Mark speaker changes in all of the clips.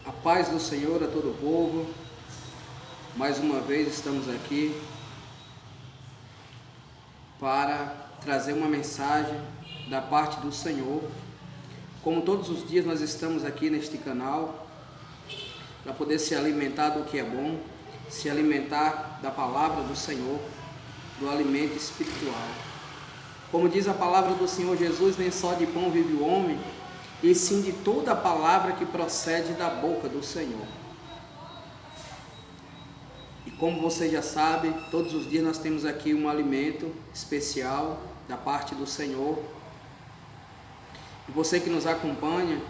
Speaker 1: A paz do Senhor a todo o povo. Mais uma vez estamos aqui para trazer uma mensagem da parte do Senhor. Como todos os dias nós estamos aqui neste canal para poder se alimentar do que é bom, se alimentar da palavra do Senhor, do alimento espiritual. Como diz a palavra do Senhor Jesus, nem só de pão vive o homem, e sim de toda a palavra que procede da boca do Senhor. E como você já sabe, todos os dias nós temos aqui um alimento especial da parte do Senhor. E você que nos acompanha,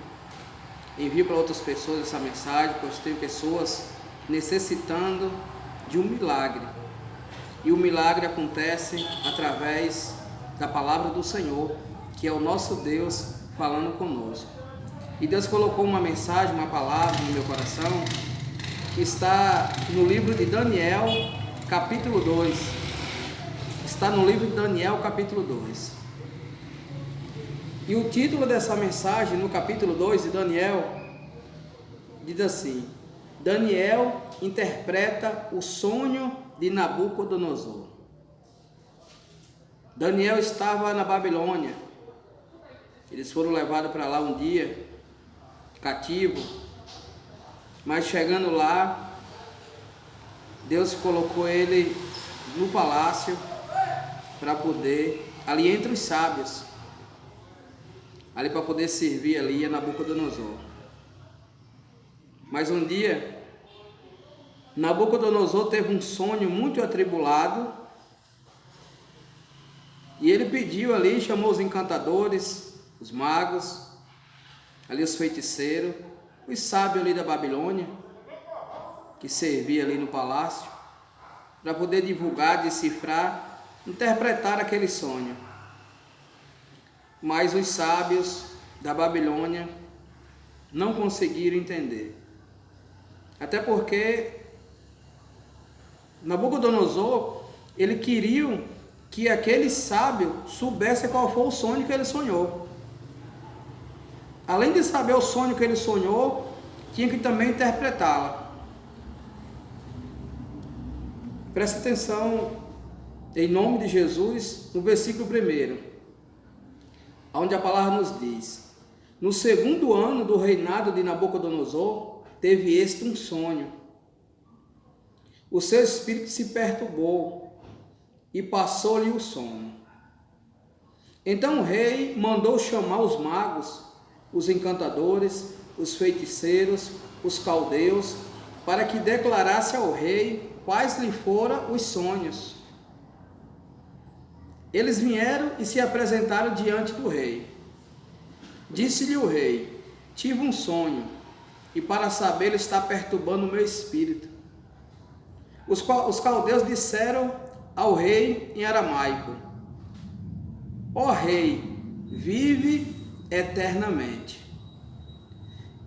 Speaker 1: envie para outras pessoas essa mensagem, pois tem pessoas necessitando de um milagre. E o milagre acontece através da palavra do Senhor, que é o nosso Deus falando conosco. E Deus colocou uma mensagem, uma palavra no meu coração, que está no livro de Daniel, capítulo 2. Está no livro de Daniel, capítulo 2. E o título dessa mensagem, no capítulo 2 de Daniel, diz assim: Daniel interpreta o sonho de Nabucodonosor. Daniel estava na Babilônia. Eles foram levados para lá um dia, cativo, mas chegando lá, Deus colocou ele no palácio para poder, ali entre os sábios, ali para poder servir ali a Nabucodonosor. Mas um dia, Nabucodonosor teve um sonho muito atribulado, e ele pediu ali, chamou os encantadores, os magos, ali os feiticeiros, os sábios ali da Babilônia, que servia ali no palácio, para poder divulgar, decifrar, interpretar aquele sonho. Mas os sábios da Babilônia não conseguiram entender. Até porque Nabucodonosor, ele queria que aquele sábio soubesse qual foi o sonho que ele sonhou. Além de saber o sonho que ele sonhou, tinha que também interpretá-la. Presta atenção, em nome de Jesus, no versículo 1, onde a palavra nos diz: no segundo ano do reinado de Nabucodonosor, teve este um sonho. O seu espírito se perturbou e passou-lhe o sono. Então o rei mandou chamar os magos, os encantadores, os feiticeiros, os caldeus, para que declarasse ao rei quais lhe foram os sonhos. Eles vieram e se apresentaram diante do rei. Disse-lhe o rei: tive um sonho, e para sabê-lo está perturbando o meu espírito. Os caldeus disseram ao rei em aramaico: ó rei, vive eternamente.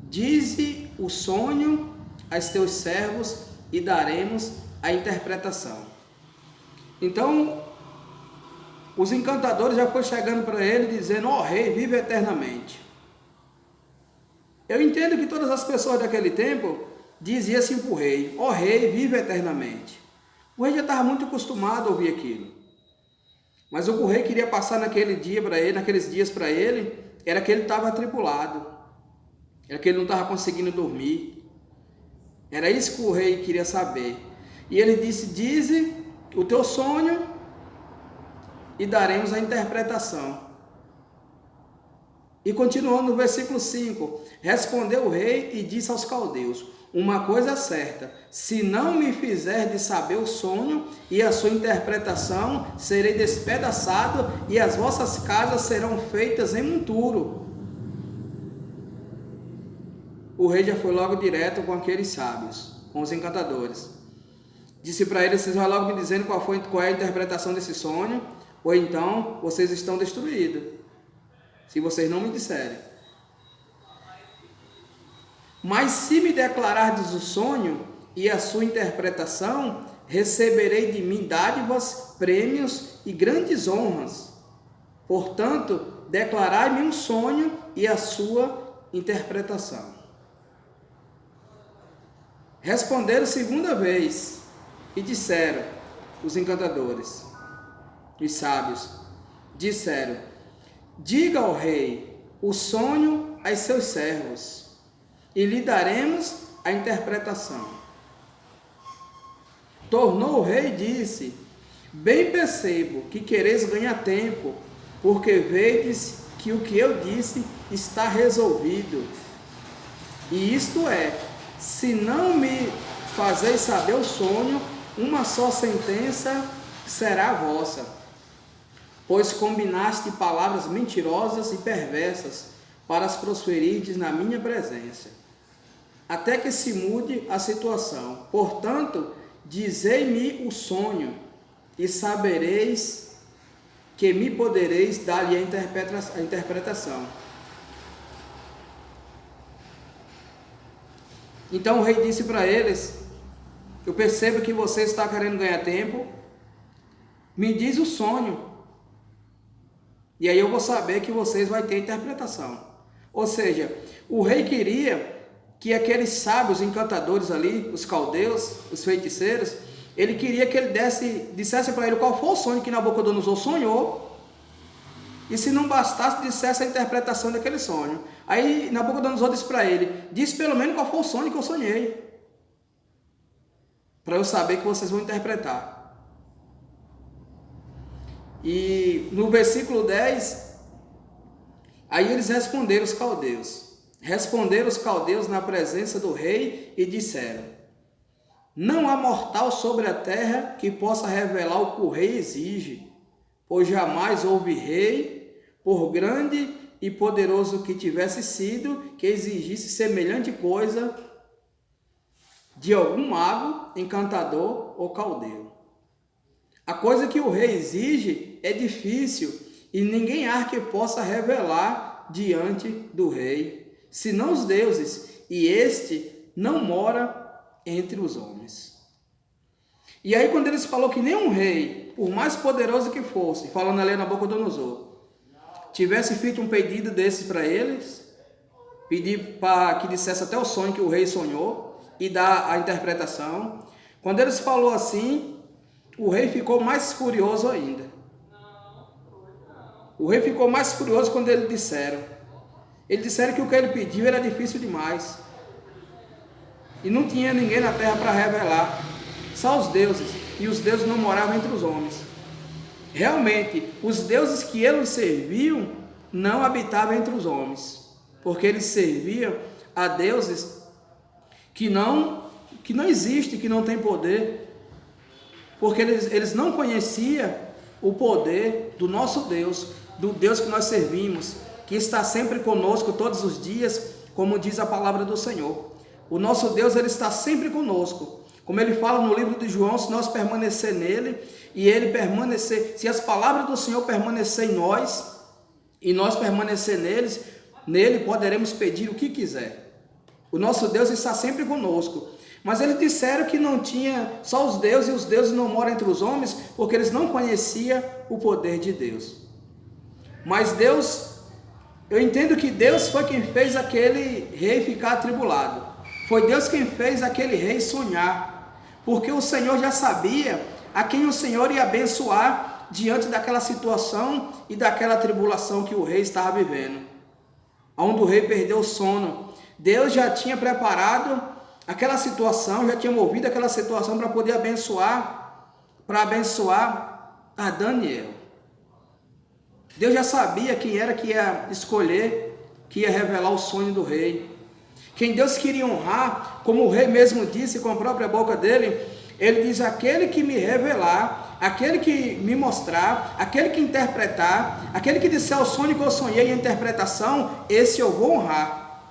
Speaker 1: Dize o sonho aos teus servos e daremos a interpretação. Então, os encantadores já foram chegando para ele dizendo: ó rei, vive eternamente. Eu entendo que todas as pessoas daquele tempo diziam assim para o rei: ó rei, vive eternamente. O rei já estava muito acostumado a ouvir aquilo. Mas o que o rei queria passar naquele dia para ele, naqueles dias para ele, era que ele estava atribulado, era que ele não estava conseguindo dormir. Era isso que o rei queria saber. E ele disse: dize o teu sonho e daremos a interpretação. E continuando no versículo 5, respondeu o rei e disse aos caldeus: uma coisa certa, se não me fizerdes saber o sonho e a sua interpretação, serei despedaçado e as vossas casas serão feitas em monturo. O rei já foi logo direto com aqueles sábios, com os encantadores. Disse para eles: vocês vão logo me dizendo qual é a interpretação desse sonho, ou então vocês estão destruídos, se vocês não me disserem. Mas se me declarardes o sonho e a sua interpretação, receberei de mim dádivas, prêmios e grandes honras. Portanto, declarai-me um sonho e a sua interpretação. Responderam segunda vez e disseram, os encantadores, os sábios, disseram: diga ao rei o sonho aos seus servos, e lhe daremos a interpretação. Tornou o rei e disse: bem percebo que quereis ganhar tempo, porque vedes que o que eu disse está resolvido. E isto é, se não me fazeis saber o sonho, uma só sentença será vossa, pois combinaste palavras mentirosas e perversas para as proferirdes na minha presença, até que se mude a situação. Portanto, dizei-me o sonho, e sabereis que me podereis dar-lhe a interpretação. Então o rei disse para eles: eu percebo que você está querendo ganhar tempo, me diz o sonho, e aí eu vou saber que vocês vão ter interpretação. Ou seja, o rei queria que aqueles sábios encantadores ali, os caldeus, os feiticeiros, ele queria que ele dissesse para ele qual foi o sonho que Nabucodonosor sonhou, e se não bastasse, dissesse a interpretação daquele sonho. Aí Nabucodonosor disse para ele: diz pelo menos qual foi o sonho que eu sonhei, para eu saber que vocês vão interpretar. E no versículo 10, aí eles responderam os caldeus. Responderam os caldeus na presença do rei e disseram: não há mortal sobre a terra que possa revelar o que o rei exige, pois jamais houve rei, por grande e poderoso que tivesse sido, que exigisse semelhante coisa de algum mago, encantador ou caldeu. A coisa que o rei exige é difícil, e ninguém há que possa revelar diante do rei, senão os deuses, e este não mora entre os homens. E aí quando eles falou que nenhum rei, por mais poderoso que fosse, falando ali na Nabucodonosor, tivesse feito um pedido desses para eles, pedir para que dissesse até o sonho que o rei sonhou e dar a interpretação, quando eles falou assim, o rei ficou mais furioso ainda. O rei ficou mais furioso quando eles disseram. Eles disseram que o que ele pediu era difícil demais. E não tinha ninguém na terra para revelar. Só os deuses. E os deuses não moravam entre os homens. Realmente, os deuses que eles serviam não habitavam entre os homens. Porque eles serviam a deuses que não existem, que não têm poder. Porque eles não conheciam o poder do nosso Deus, do Deus que nós servimos, que está sempre conosco todos os dias, como diz a palavra do Senhor. O nosso Deus, ele está sempre conosco. Como ele fala no livro de João, se nós permanecer nele, e ele permanecer, se as palavras do Senhor permanecer em nós, e nós permanecer nele poderemos pedir o que quiser. O nosso Deus está sempre conosco. Mas eles disseram que não tinha só os deuses, e os deuses não moram entre os homens, porque eles não conheciam o poder de Deus. Mas Deus, eu entendo que Deus foi quem fez aquele rei ficar atribulado. Foi Deus quem fez aquele rei sonhar, porque o Senhor já sabia a quem o Senhor ia abençoar diante daquela situação e daquela tribulação que o rei estava vivendo, onde o rei perdeu o sono. Deus já tinha preparado aquela situação, já tinha movido aquela situação para poder abençoar a Daniel. Deus já sabia quem era que ia escolher, que ia revelar o sonho do rei. Quem Deus queria honrar, como o rei mesmo disse com a própria boca dele, ele diz: aquele que me revelar, aquele que me mostrar, aquele que interpretar, aquele que disser o sonho que eu sonhei e a interpretação, esse eu vou honrar.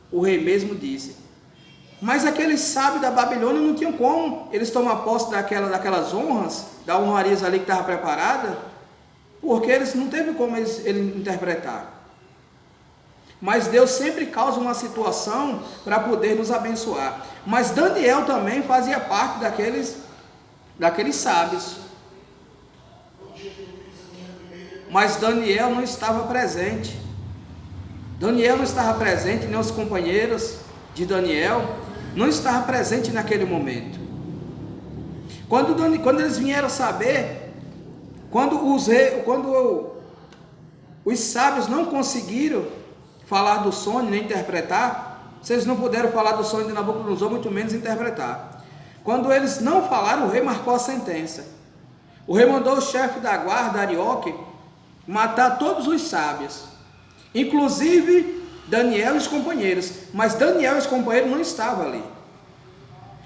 Speaker 1: O rei mesmo disse. Mas aqueles sábios da Babilônia não tinham como eles tomar posse daquelas honras, da honrarias ali que estava preparada, porque eles não teve como eles interpretar. Mas Deus sempre causa uma situação para poder nos abençoar. Mas Daniel também fazia parte daqueles sábios. Mas Daniel não estava presente. Daniel não estava presente, nem os companheiros de Daniel. não estava presente naquele momento. Quando eles vieram saber, quando os sábios não conseguiram falar do sonho nem interpretar, vocês não puderam falar do sonho de Nabucodonosor, muito menos interpretar. Quando eles não falaram, o rei marcou a sentença. O rei mandou o chefe da guarda, Arioque, matar todos os sábios, inclusive Daniel e os companheiros. Mas Daniel e os companheiros não estavam ali.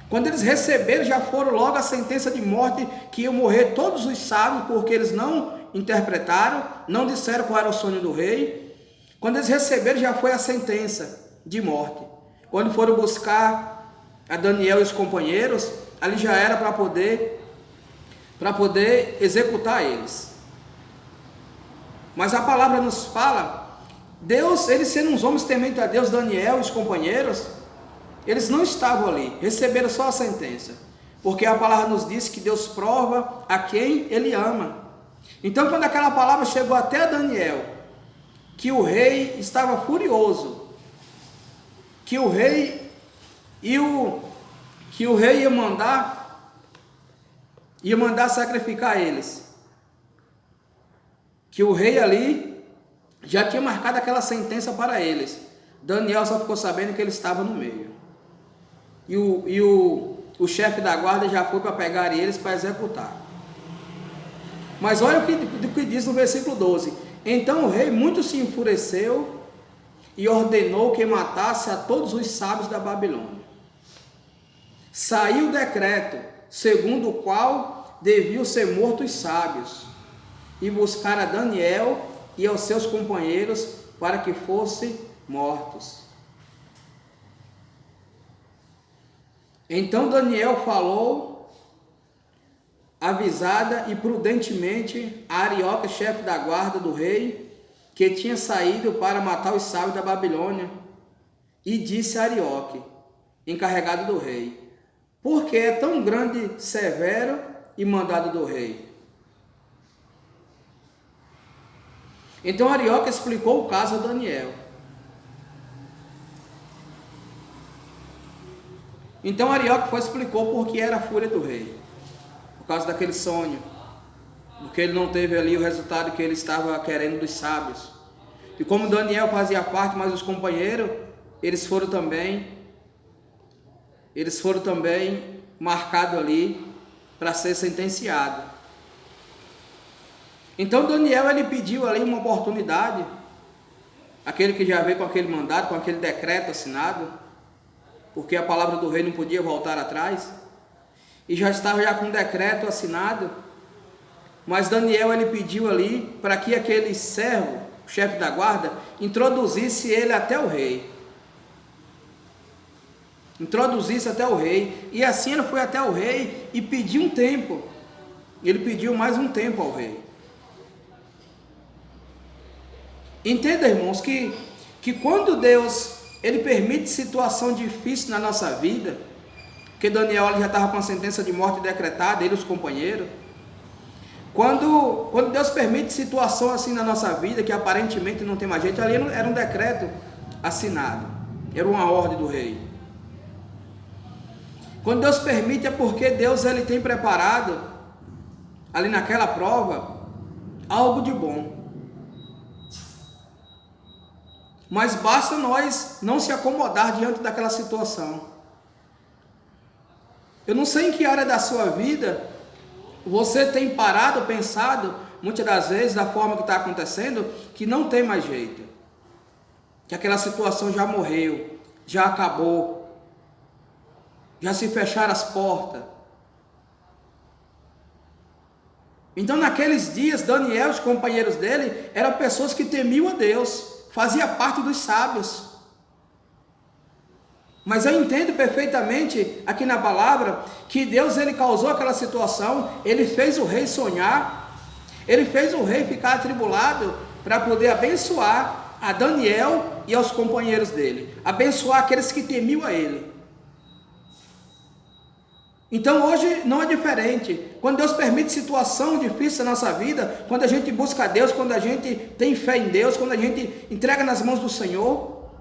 Speaker 1: Quando eles receberam, já foram logo a sentença de morte, que iam morrer todos os sábios, porque eles não interpretaram, não disseram qual era o sonho do rei. Quando eles receberam, já foi a sentença de morte. Quando foram buscar a Daniel e os companheiros, ali já era para poder executar eles. Mas a palavra nos fala, Deus, eles sendo uns homens tementes a Deus, Daniel e os companheiros, eles não estavam ali, receberam só a sentença, porque a palavra nos diz que Deus prova a quem Ele ama. Então, quando aquela palavra chegou até Daniel, que o rei estava furioso, que o rei ia mandar sacrificar eles, que o rei ali já tinha marcado aquela sentença para eles. Daniel só ficou sabendo que ele estava no meio. E o chefe da guarda já foi para pegar eles para executar. Mas olha o que diz no versículo 12. Então o rei muito se enfureceu e ordenou que matasse a todos os sábios da Babilônia. Saiu o decreto, segundo o qual deviam ser mortos os sábios, e buscar a Daniel e aos seus companheiros para que fossem mortos. Então Daniel falou avisada e prudentemente a Arioque, chefe da guarda do rei, que tinha saído para matar os sábios da Babilônia, e disse a Arioque, encarregado do rei: por que é tão grande, severo e mandado do rei? Então Arioque explicou o caso a Daniel. Então Arioque explicou por que era a fúria do rei, por causa daquele sonho, porque ele não teve ali o resultado que ele estava querendo dos sábios. E como Daniel fazia parte, mas os companheiros, eles foram também marcados ali para ser sentenciados. Então Daniel, ele pediu ali uma oportunidade, aquele que já veio com aquele mandato, com aquele decreto assinado, porque a palavra do rei não podia voltar atrás, e já estava com um decreto assinado. Mas Daniel, ele pediu ali para que aquele servo, o chefe da guarda, introduzisse ele até o rei. Introduzisse até o rei. E assim ele foi até o rei e pediu um tempo. Ele pediu mais um tempo ao rei. Entenda, irmãos, que quando Deus ele permite situação difícil na nossa vida, porque Daniel já estava com a sentença de morte decretada, ele e os companheiros. Quando Deus permite situação assim na nossa vida, que aparentemente não tem mais jeito, ali era um decreto assinado, era uma ordem do rei. Quando Deus permite é porque Deus ele tem preparado ali naquela prova algo de bom. Mas basta nós não se acomodar diante daquela situação. Eu não sei em que área da sua vida você tem parado, pensado, muitas das vezes, da forma que está acontecendo, que não tem mais jeito. Que aquela situação já morreu, já acabou, já se fecharam as portas. Então naqueles dias, Daniel e os companheiros dele eram pessoas que temiam a Deus, fazia parte dos sábios. Mas eu entendo perfeitamente aqui na palavra que Deus ele causou aquela situação, ele fez o rei sonhar, ele fez o rei ficar atribulado para poder abençoar a Daniel e aos companheiros dele, abençoar aqueles que temiam a ele. Então hoje não é diferente. Quando Deus permite situação difícil na nossa vida, quando a gente busca a Deus, quando a gente tem fé em Deus, quando a gente entrega nas mãos do Senhor,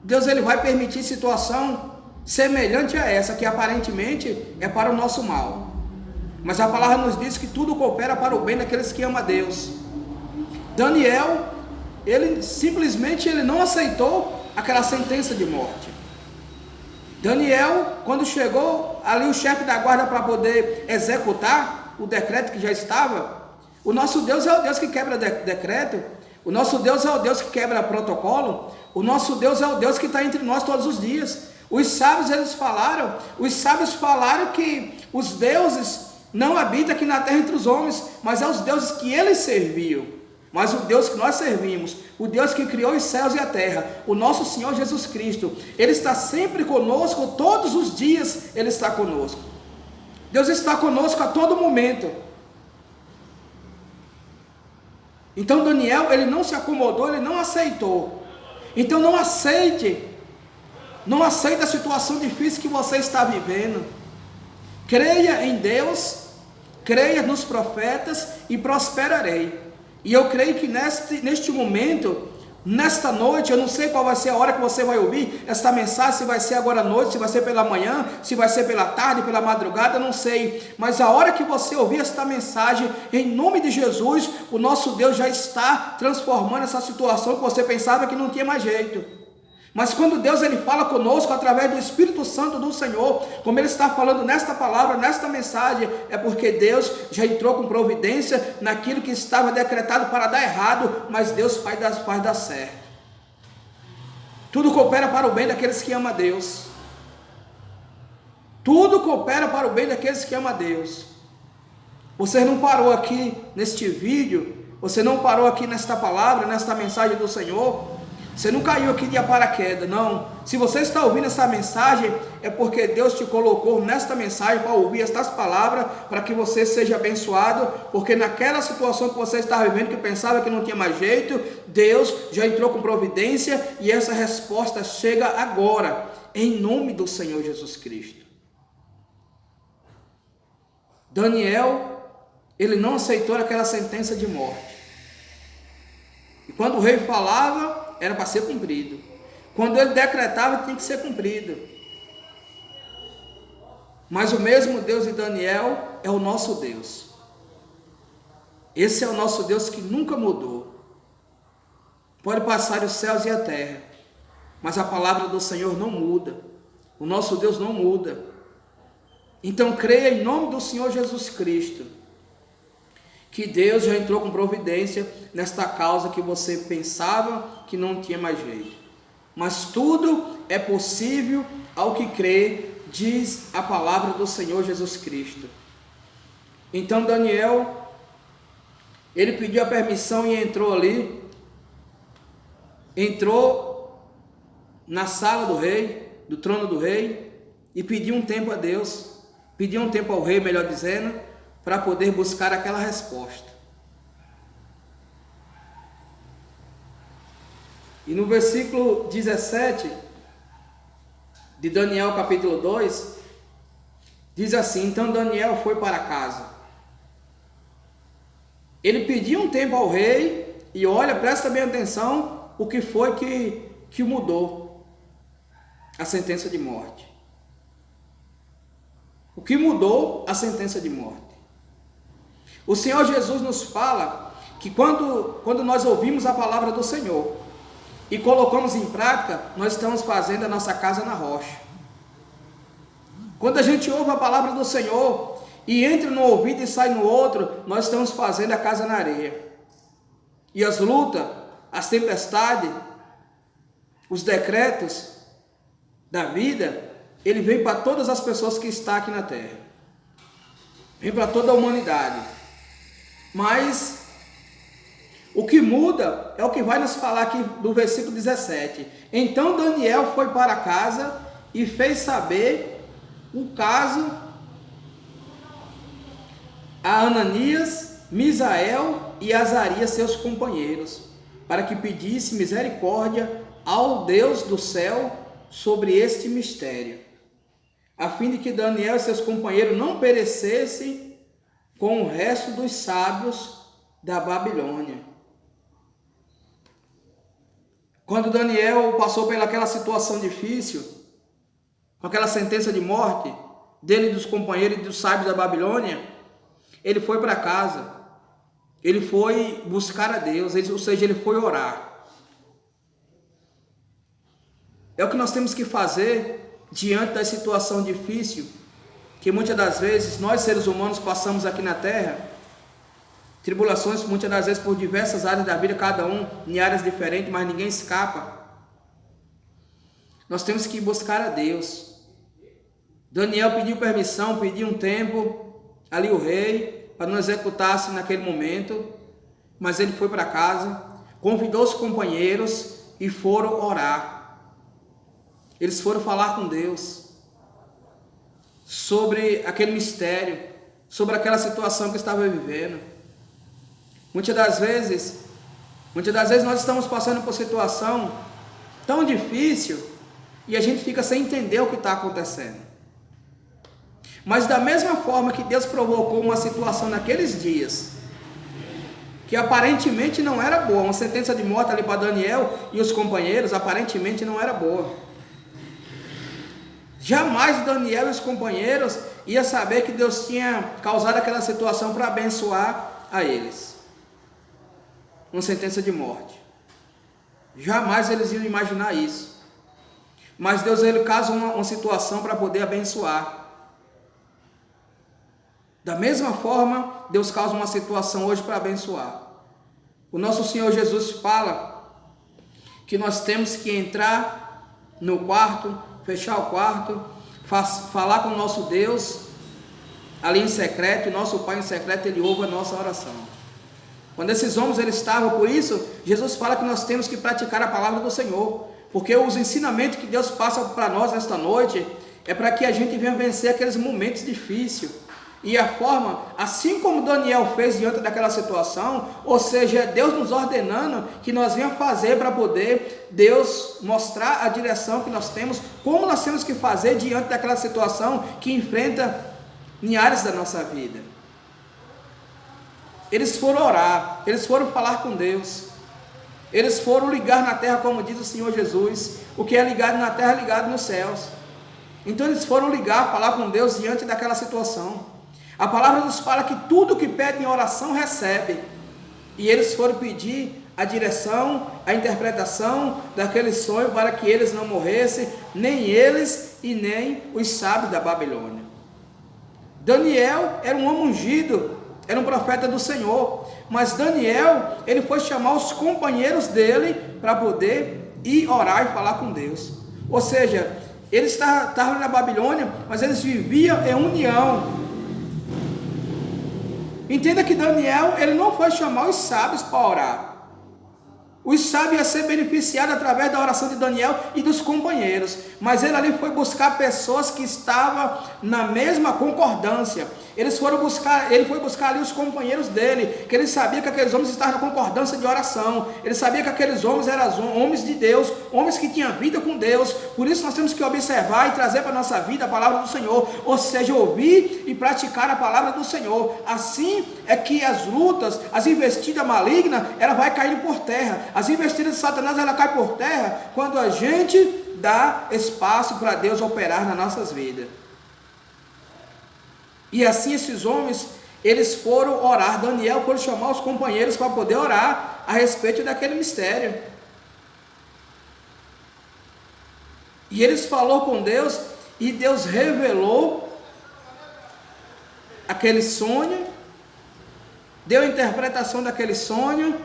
Speaker 1: Deus ele vai permitir situação semelhante a essa, que aparentemente é para o nosso mal. Mas a palavra nos diz que tudo coopera para o bem daqueles que amam a Deus. Daniel, ele simplesmente não aceitou aquela sentença de morte. Daniel, quando chegou ali o chefe da guarda para poder executar o decreto que já estava, o nosso Deus é o Deus que quebra decreto, o nosso Deus é o Deus que quebra protocolo, o nosso Deus é o Deus que está entre nós todos os dias. Os sábios falaram que os deuses não habitam aqui na terra entre os homens, mas é os deuses que eles serviam. Mas o Deus que nós servimos, o Deus que criou os céus e a terra, o nosso Senhor Jesus Cristo, Ele está sempre conosco, todos os dias Ele está conosco. Deus está conosco a todo momento. Então Daniel, ele não se acomodou, ele não aceitou. Então não aceite a situação difícil que você está vivendo. Creia em Deus, creia nos profetas e prosperarei. E eu creio que neste momento, nesta noite, eu não sei qual vai ser a hora que você vai ouvir esta mensagem, se vai ser agora à noite, se vai ser pela manhã, se vai ser pela tarde, pela madrugada, não sei. Mas a hora que você ouvir esta mensagem, em nome de Jesus, o nosso Deus já está transformando essa situação que você pensava que não tinha mais jeito. Mas quando Deus ele fala conosco através do Espírito Santo do Senhor, como Ele está falando nesta palavra, nesta mensagem, é porque Deus já entrou com providência naquilo que estava decretado para dar errado, mas Deus faz dar certo. Tudo coopera para o bem daqueles que amam a Deus. Tudo coopera para o bem daqueles que amam a Deus. Você não parou aqui neste vídeo, você não parou aqui nesta palavra, nesta mensagem do Senhor. Você não caiu aqui de paraquedas, não. Se você está ouvindo essa mensagem, é porque Deus te colocou nesta mensagem para ouvir estas palavras, para que você seja abençoado, porque naquela situação que você estava vivendo, que pensava que não tinha mais jeito, Deus já entrou com providência, e essa resposta chega agora, em nome do Senhor Jesus Cristo. Daniel, ele não aceitou aquela sentença de morte. E quando o rei falava, era para ser cumprido. Quando ele decretava, tinha que ser cumprido. Mas o mesmo Deus de Daniel é o nosso Deus. Esse é o nosso Deus que nunca mudou. Pode passar os céus e a terra, mas a palavra do Senhor não muda. O nosso Deus não muda. Então creia em nome do Senhor Jesus Cristo, que Deus já entrou com providência nesta causa que você pensava que não tinha mais jeito. Mas tudo é possível ao que crê, diz a palavra do Senhor Jesus Cristo. Então Daniel, ele pediu a permissão e entrou ali, entrou na sala do rei, do trono do rei, e pediu um tempo a Deus, pediu um tempo ao rei, melhor dizendo, para poder buscar aquela resposta. E no versículo 17 de Daniel capítulo 2, diz assim: então Daniel foi para casa. Ele pediu um tempo ao rei, e olha, presta bem atenção, o que foi que mudou a sentença de morte. O que mudou a sentença de morte? O Senhor Jesus nos fala que quando nós ouvimos a palavra do Senhor e colocamos em prática, nós estamos fazendo a nossa casa na rocha. Quando a gente ouve a palavra do Senhor e entra no ouvido e sai no outro, nós estamos fazendo a casa na areia. E as lutas, as tempestades, os decretos da vida, ele vem para todas as pessoas que estão aqui na terra. Vem para toda a humanidade. Mas o que muda é o que vai nos falar aqui do versículo 17. Então Daniel foi para casa e fez saber o caso a Ananias, Misael e Azarias, seus companheiros, para que pedisse misericórdia ao Deus do céu sobre este mistério, a fim de que Daniel e seus companheiros não perecessem com o resto dos sábios da Babilônia. Quando Daniel passou pelaquela situação difícil, com aquela sentença de morte dele e dos companheiros e dos sábios da Babilônia, ele foi para casa, ele foi buscar a Deus, ou seja, ele foi orar. É o que nós temos que fazer diante da situação difícil que muitas das vezes nós seres humanos passamos aqui na terra, tribulações muitas das vezes por diversas áreas da vida, cada um em áreas diferentes, mas ninguém escapa. Nós temos que buscar a Deus. Daniel pediu permissão, pediu um tempo, ali o rei, para não executasse naquele momento, mas ele foi para casa, convidou os companheiros e foram orar. Eles foram falar com Deus sobre aquele mistério, sobre aquela situação que estava vivendo. Muitas das vezes nós estamos passando por situação tão difícil e a gente fica sem entender o que está acontecendo. Mas da mesma forma que Deus provocou uma situação naqueles dias, que aparentemente não era boa, uma sentença de morte ali para Daniel e os companheiros, aparentemente não era boa. Jamais Daniel e os companheiros iam saber que Deus tinha causado aquela situação para abençoar a eles. Uma sentença de morte. Jamais eles iam imaginar isso. Mas Deus, ele causa uma situação para poder abençoar. Da mesma forma, Deus causa uma situação hoje para abençoar. O nosso Senhor Jesus fala que nós temos que entrar no quarto, fechar o quarto, falar com o nosso Deus ali em secreto, e nosso Pai em secreto, Ele ouve a nossa oração. Quando esses homens eles estavam, por isso, Jesus fala que nós temos que praticar a palavra do Senhor, porque os ensinamentos que Deus passa para nós nesta noite, é para que a gente venha vencer aqueles momentos difíceis. E a forma, assim como Daniel fez diante daquela situação, ou seja, é Deus nos ordenando que nós venhamos fazer para poder Deus mostrar a direção que nós temos, como nós temos que fazer diante daquela situação que enfrenta em áreas da nossa vida. Eles foram orar, eles foram falar com Deus, eles foram ligar na terra, como diz o Senhor Jesus, o que é ligado na terra é ligado nos céus. Então eles foram ligar, falar com Deus diante daquela situação. A palavra nos fala que tudo que pede em oração recebe. E eles foram pedir a direção, a interpretação daquele sonho para que eles não morressem, nem eles e nem os sábios da Babilônia. Daniel era um homem ungido, era um profeta do Senhor. Mas Daniel, ele foi chamar os companheiros dele para poder ir orar e falar com Deus. Ou seja, eles estavam na Babilônia, mas eles viviam em união. Entenda que Daniel, ele não foi chamar os sábios para orar. Os sábios iam ser beneficiados através da oração de Daniel e dos companheiros. Mas ele ali foi buscar pessoas que estavam na mesma concordância. Ele foi buscar ali os companheiros dele, que ele sabia que aqueles homens estavam na concordância de oração. Ele sabia que aqueles homens eram homens de Deus, homens que tinham vida com Deus. Por isso nós temos que observar e trazer para a nossa vida a palavra do Senhor, ou seja, ouvir e praticar a palavra do Senhor. Assim é que as lutas, as investidas malignas, ela vai caindo por terra. As investidas de Satanás, ela cai por terra quando a gente dá espaço para Deus operar nas nossas vidas. E assim esses homens, eles foram orar. Daniel foi chamar os companheiros para poder orar a respeito daquele mistério. E eles falaram com Deus, e Deus revelou aquele sonho, deu a interpretação daquele sonho.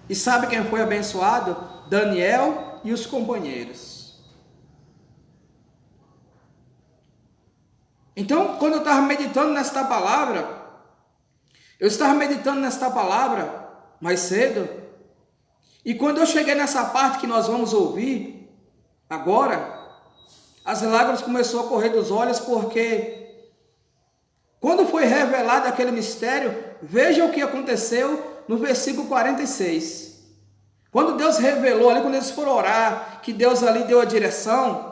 Speaker 1: E sabe quem foi abençoado? Daniel e os companheiros. Então, quando eu estava meditando nesta palavra, mais cedo, e quando eu cheguei nessa parte que nós vamos ouvir agora, as lágrimas começaram a correr dos olhos, porque quando foi revelado aquele mistério, veja o que aconteceu no versículo 46. Quando Deus revelou ali, quando eles foram orar, que Deus ali deu a direção,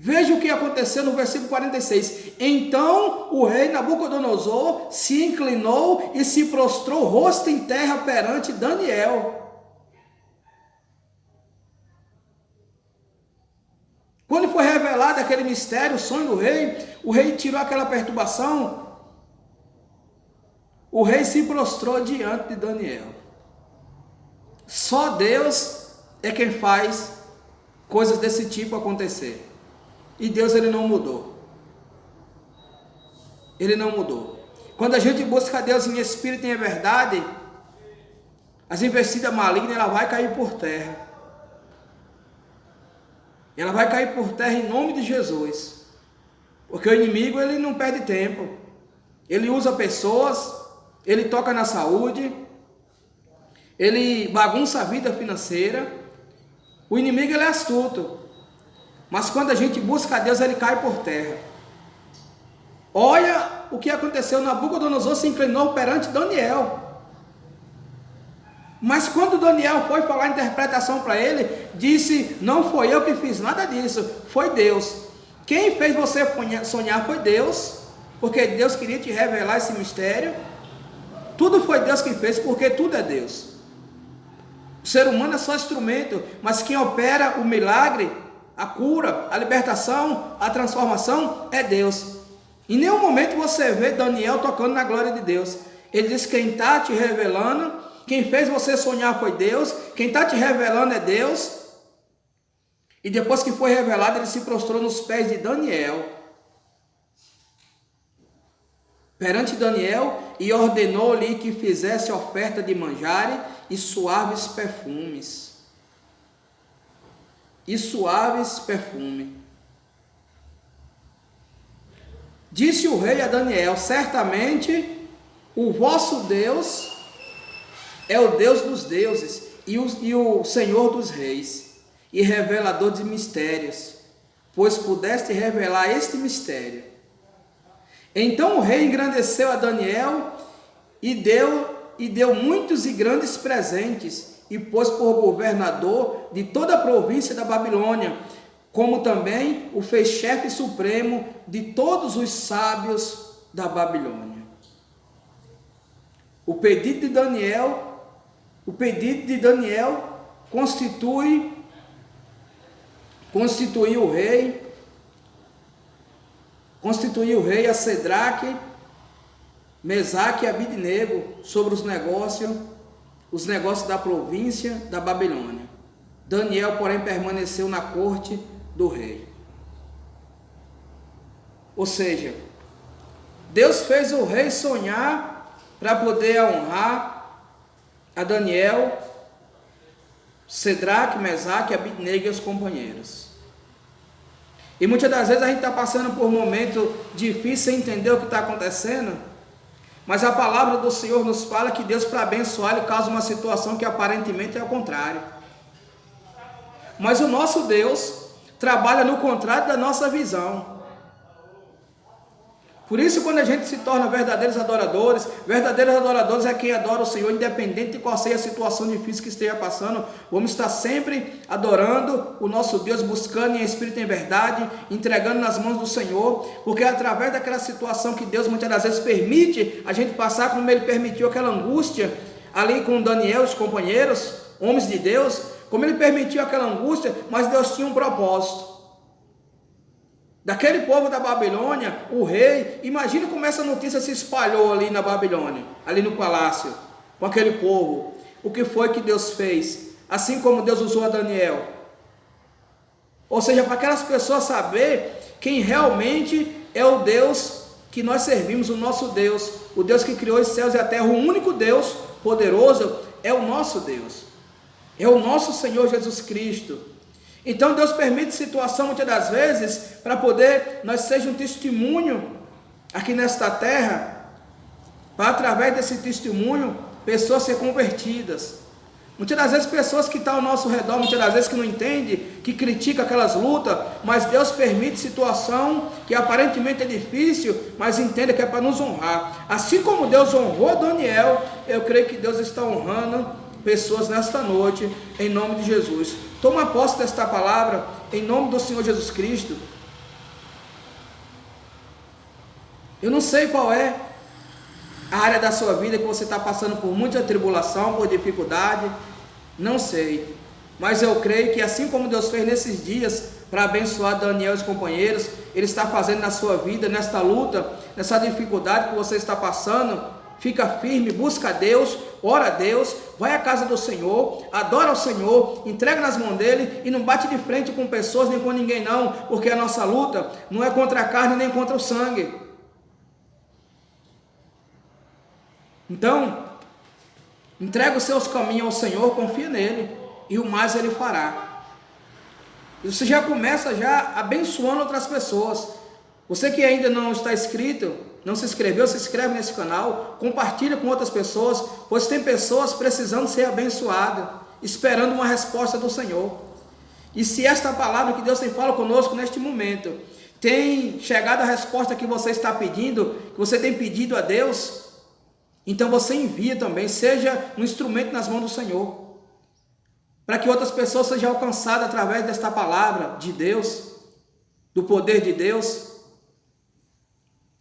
Speaker 1: veja o que aconteceu no versículo 46. Então o rei Nabucodonosor se inclinou e se prostrou rosto em terra perante Daniel. Quando foi revelado aquele mistério, o sonho do rei, o rei tirou aquela perturbação, o rei se prostrou diante de Daniel. Só Deus é quem faz coisas desse tipo acontecer. E Deus, ele não mudou. Ele não mudou. Quando a gente busca Deus em espírito e em verdade, as investidas malignas, ela vai cair por terra. Ela vai cair por terra em nome de Jesus. Porque o inimigo, ele não perde tempo. Ele usa pessoas, ele toca na saúde, ele bagunça a vida financeira. O inimigo, ele é astuto. Mas quando a gente busca Deus, ele cai por terra. Olha o que aconteceu. Nabucodonosor se inclinou perante Daniel. Mas quando Daniel foi falar a interpretação para ele, disse: não foi eu que fiz nada disso, foi Deus. Quem fez você sonhar foi Deus, porque Deus queria te revelar esse mistério. Tudo foi Deus que fez, porque tudo é Deus. O ser humano é só instrumento, mas quem opera o milagre, a cura, a libertação, a transformação é Deus. Em nenhum momento você vê Daniel tocando na glória de Deus. Ele diz: quem está te revelando, quem fez você sonhar foi Deus, quem está te revelando é Deus. E depois que foi revelado, ele se prostrou nos pés de Daniel, perante Daniel, e ordenou-lhe que fizesse oferta de manjares e suaves perfumes. E suaves perfumes. Disse o rei a Daniel: certamente o vosso Deus é o Deus dos deuses e o Senhor dos reis, e revelador de mistérios, pois pudeste revelar este mistério. Então o rei engrandeceu a Daniel e deu muitos e grandes presentes, e pôs por governador de toda a província da Babilônia, como também o fez chefe supremo de todos os sábios da Babilônia. O pedido de Daniel constituiu o rei a Sadraque, Mesaque e Abidnego sobre os negócios da província da Babilônia. Daniel, porém, permaneceu na corte do rei. Ou seja, Deus fez o rei sonhar para poder honrar a Daniel, Sadraque, Mesaque, Abidnego e os companheiros. E muitas das vezes a gente está passando por um momento difícil sem entender o que está acontecendo, mas a palavra do Senhor nos fala que Deus, para abençoar, Ele causa uma situação que aparentemente é o contrário. Mas o nosso Deus trabalha no contrário da nossa visão. Por isso, quando a gente se torna verdadeiros adoradores é quem adora o Senhor, independente de qual seja a situação difícil que esteja passando. Vamos estar sempre adorando o nosso Deus, buscando em espírito e em verdade, entregando nas mãos do Senhor, porque é através daquela situação que Deus muitas das vezes permite a gente passar, como Ele permitiu aquela angústia ali com Daniel e os companheiros, homens de Deus, como Ele permitiu aquela angústia, mas Deus tinha um propósito. Daquele povo da Babilônia, o rei, imagina como essa notícia se espalhou ali na Babilônia, ali no palácio, com aquele povo. O que foi que Deus fez? Assim como Deus usou a Daniel. Ou seja, para aquelas pessoas saber quem realmente é o Deus que nós servimos, o nosso Deus, o Deus que criou os céus e a terra, o único Deus poderoso é o nosso Deus, é o nosso Senhor Jesus Cristo. Então Deus permite situação muitas das vezes para poder nós seja um testemunho aqui nesta terra, para através desse testemunho pessoas ser convertidas. Muitas das vezes pessoas que estão ao nosso redor, muitas das vezes que não entendem, que criticam aquelas lutas, mas Deus permite situação que aparentemente é difícil, mas entenda que é para nos honrar. Assim como Deus honrou Daniel, eu creio que Deus está honrando pessoas nesta noite, em nome de Jesus. Toma posse desta palavra, em nome do Senhor Jesus Cristo. Eu não sei qual é a área da sua vida que você está passando por muita tribulação, por dificuldade, não sei. mas eu creio que assim como Deus fez nesses dias para abençoar Daniel e os companheiros, Ele está fazendo na sua vida, nesta luta, nessa dificuldade que você está passando. Fica firme, busca a Deus, ora a Deus, vai à casa do Senhor, adora ao Senhor, entrega nas mãos dele e não bate de frente com pessoas nem com ninguém não, porque a nossa luta não é contra a carne nem contra o sangue. Então, entrega os seus caminhos ao Senhor, confia nele e o mais ele fará. E você já começa abençoando outras pessoas. Você que ainda não está inscrito, não se inscreveu, se inscreve nesse canal, compartilha com outras pessoas, pois tem pessoas precisando ser abençoadas, esperando uma resposta do Senhor. E se esta palavra que Deus tem falado conosco neste momento, tem chegado a resposta que você está pedindo, que você tem pedido a Deus, então você envia também, seja um instrumento nas mãos do Senhor, para que outras pessoas sejam alcançadas através desta palavra de Deus, do poder de Deus.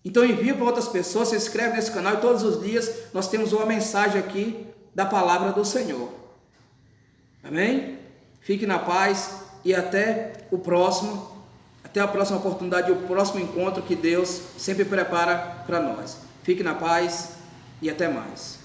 Speaker 1: Então envia para outras pessoas, se inscreve nesse canal e todos os dias nós temos uma mensagem aqui da palavra do Senhor. Amém? Fique na paz e até a próxima oportunidade, o próximo encontro que Deus sempre prepara para nós. Fique na paz e até mais.